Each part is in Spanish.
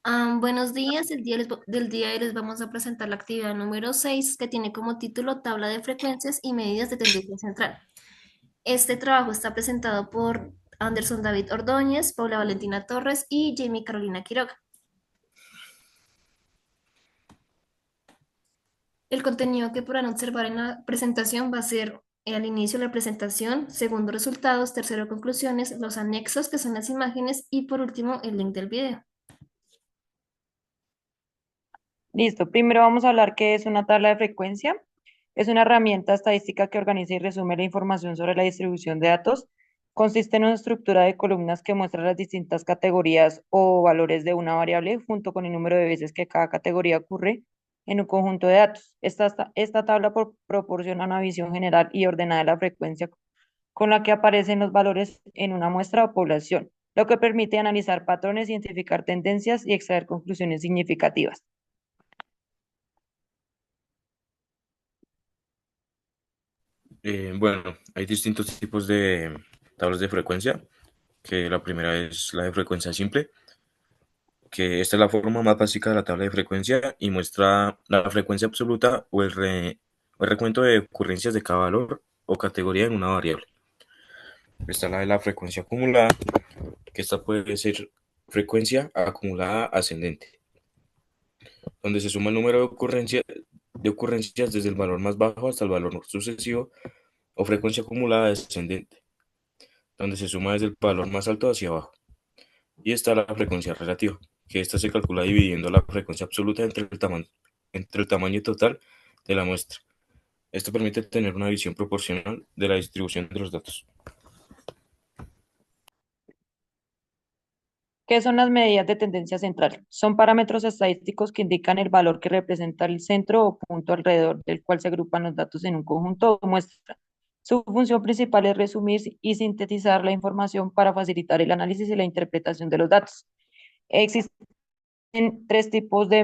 Buenos días, del día de hoy les vamos a presentar la actividad número 6 que tiene como título Tabla de frecuencias y medidas de tendencia central. Este trabajo está presentado por Anderson David Ordóñez, Paula Valentina Torres y Jamie Carolina Quiroga. El contenido que podrán observar en la presentación va a ser al inicio la presentación, segundo resultados, tercero conclusiones, los anexos que son las imágenes y por último el link del video. Listo, primero vamos a hablar qué es una tabla de frecuencia. Es una herramienta estadística que organiza y resume la información sobre la distribución de datos. Consiste en una estructura de columnas que muestra las distintas categorías o valores de una variable junto con el número de veces que cada categoría ocurre en un conjunto de datos. Esta tabla proporciona una visión general y ordenada de la frecuencia con la que aparecen los valores en una muestra o población, lo que permite analizar patrones, identificar tendencias y extraer conclusiones significativas. Bueno, hay distintos tipos de tablas de frecuencia, que la primera es la de frecuencia simple, que esta es la forma más básica de la tabla de frecuencia y muestra la frecuencia absoluta o el recuento de ocurrencias de cada valor o categoría en una variable. Está la de la frecuencia acumulada, que esta puede ser frecuencia acumulada ascendente, donde se suma el número de ocurrencias desde el valor más bajo hasta el valor sucesivo, o frecuencia acumulada descendente, donde se suma desde el valor más alto hacia abajo. Y está la frecuencia relativa, que esta se calcula dividiendo la frecuencia absoluta entre el tamaño total de la muestra. Esto permite tener una visión proporcional de la distribución de los datos. ¿Qué son las medidas de tendencia central? Son parámetros estadísticos que indican el valor que representa el centro o punto alrededor del cual se agrupan los datos en un conjunto o muestra. Su función principal es resumir y sintetizar la información para facilitar el análisis y la interpretación de los datos. Existen tres tipos de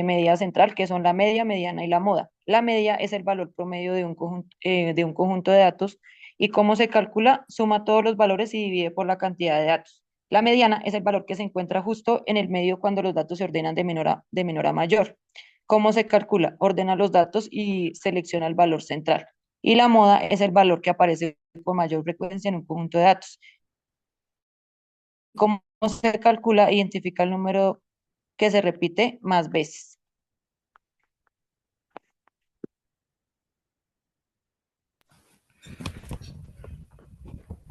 medida central, que son la media, mediana y la moda. La media es el valor promedio de un conjunto de datos y cómo se calcula, suma todos los valores y divide por la cantidad de datos. La mediana es el valor que se encuentra justo en el medio cuando los datos se ordenan de menor a mayor. ¿Cómo se calcula? Ordena los datos y selecciona el valor central. Y la moda es el valor que aparece con mayor frecuencia en un conjunto de datos. ¿Cómo se calcula? Identifica el número que se repite más veces.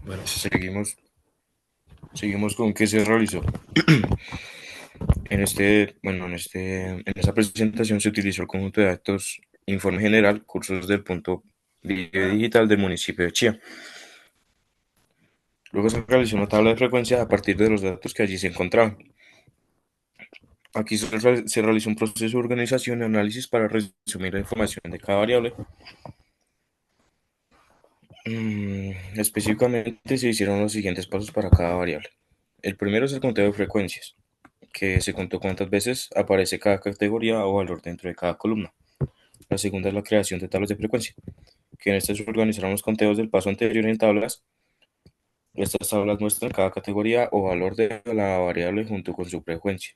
Bueno, seguimos con qué se realizó. En esta presentación se utilizó el conjunto de datos Informe General, cursos del punto video digital del municipio de Chía. Luego se realizó una tabla de frecuencia a partir de los datos que allí se encontraban. Aquí se realizó un proceso de organización y análisis para resumir la información de cada variable. Específicamente se hicieron los siguientes pasos para cada variable. El primero es el conteo de frecuencias, que se contó cuántas veces aparece cada categoría o valor dentro de cada columna. La segunda es la creación de tablas de frecuencia, que en esta se organizaron los conteos del paso anterior en tablas. Estas tablas muestran cada categoría o valor de la variable junto con su frecuencia.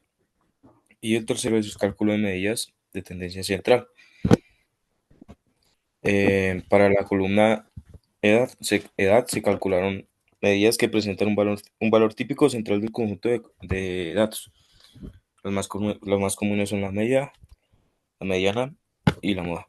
Y el tercero es el cálculo de medidas de tendencia central. Para la columna edad se calcularon medidas que presentan un valor típico central del conjunto de datos. Los más comunes son la media, la mediana y la moda.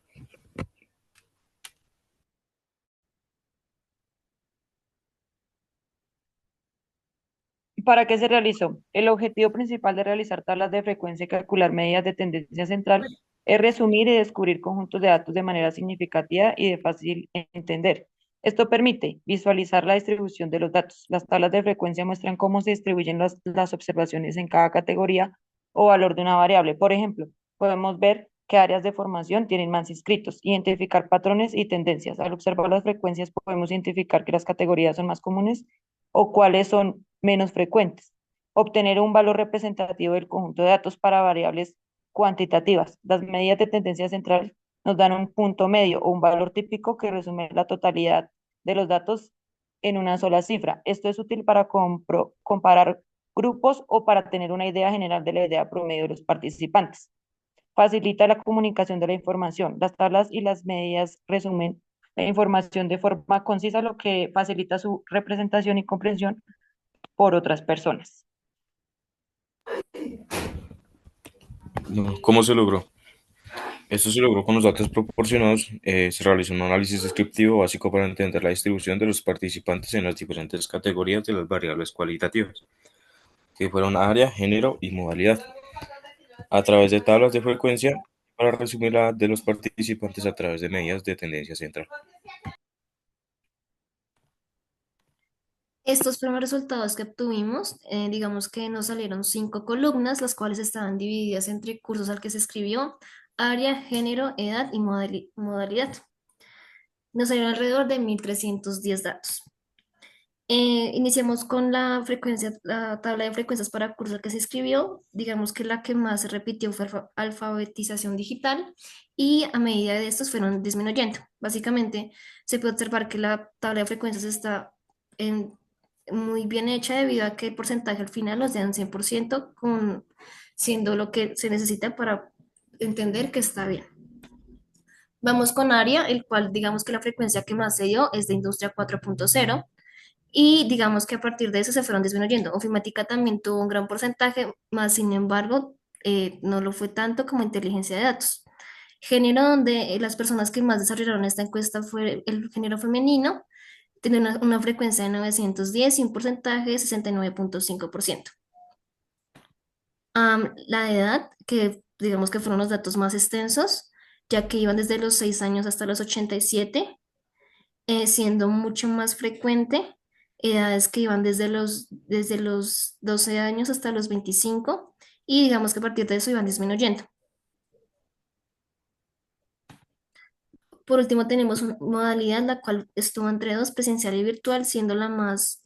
¿Para qué se realizó? El objetivo principal de realizar tablas de frecuencia y calcular medidas de tendencia central es resumir y descubrir conjuntos de datos de manera significativa y de fácil entender. Esto permite visualizar la distribución de los datos. Las tablas de frecuencia muestran cómo se distribuyen las observaciones en cada categoría o valor de una variable. Por ejemplo, podemos ver qué áreas de formación tienen más inscritos, identificar patrones y tendencias. Al observar las frecuencias podemos identificar que las categorías son más comunes o cuáles son menos frecuentes. Obtener un valor representativo del conjunto de datos para variables cuantitativas. Las medidas de tendencia central nos dan un punto medio o un valor típico que resume la totalidad de los datos en una sola cifra. Esto es útil para comparar grupos o para tener una idea general de la idea promedio de los participantes. Facilita la comunicación de la información. Las tablas y las medidas resumen la información de forma concisa, lo que facilita su representación y comprensión por otras personas. No, ¿cómo se logró? Esto se logró con los datos proporcionados. Se realizó un análisis descriptivo básico para entender la distribución de los participantes en las diferentes categorías de las variables cualitativas, que fueron área, género y modalidad, a través de tablas de frecuencia, para resumir la de los participantes a través de medidas de tendencia central. Estos fueron los resultados que obtuvimos. Digamos que nos salieron 5 columnas, las cuales estaban divididas entre cursos al que se escribió, área, género, edad y modalidad. Nos salieron alrededor de 1.310 datos. Iniciamos con la frecuencia, la tabla de frecuencias para curso al que se escribió. Digamos que la que más se repitió fue alfabetización digital y a medida de estos fueron disminuyendo. Básicamente se puede observar que la tabla de frecuencias está muy bien hecha debido a que el porcentaje al final nos dan 100%, siendo lo que se necesita para entender que está bien. Vamos con área, el cual digamos que la frecuencia que más se dio es de industria 4.0 y digamos que a partir de eso se fueron disminuyendo. Ofimática también tuvo un gran porcentaje, más sin embargo no lo fue tanto como inteligencia de datos. Género, donde las personas que más desarrollaron esta encuesta fue el género femenino, tiene una frecuencia de 910 y un porcentaje de 69.5%. La edad, que digamos que fueron los datos más extensos, ya que iban desde los 6 años hasta los 87, siendo mucho más frecuente edades que iban desde los 12 años hasta los 25, y digamos que a partir de eso iban disminuyendo. Por último, tenemos una modalidad la cual estuvo entre dos, presencial y virtual, siendo la más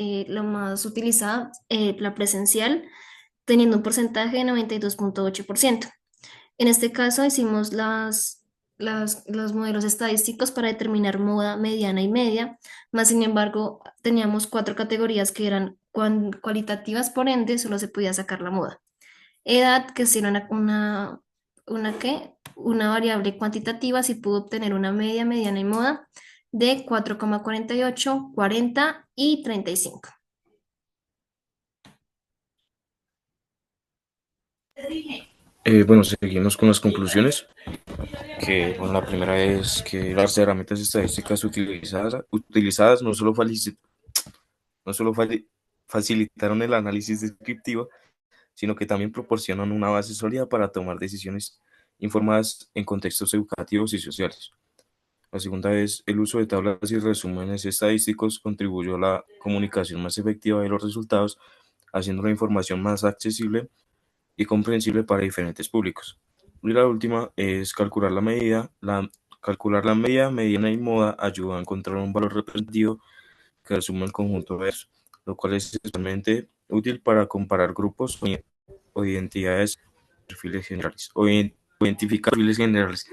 utilizada, la presencial, teniendo un porcentaje de 92.8%. En este caso hicimos los modelos estadísticos para determinar moda mediana y media, más sin embargo teníamos 4 categorías que eran cualitativas, por ende solo se podía sacar la moda. Edad, que si era una variable cuantitativa, si pudo obtener una media, mediana y moda de 4,48, 40 y 35. Bueno, seguimos con las conclusiones. Que bueno, la primera es que las herramientas estadísticas utilizadas no solo facilitaron el análisis descriptivo, sino que también proporcionan una base sólida para tomar decisiones informadas en contextos educativos y sociales. La segunda es el uso de tablas y resúmenes estadísticos contribuyó a la comunicación más efectiva de los resultados, haciendo la información más accesible y comprensible para diferentes públicos. Y la última es calcular la medida, mediana y moda ayuda a encontrar un valor representativo que resume el conjunto de eso, lo cual es especialmente útil para comparar grupos o identidades perfiles generales, o identificar perfiles generales.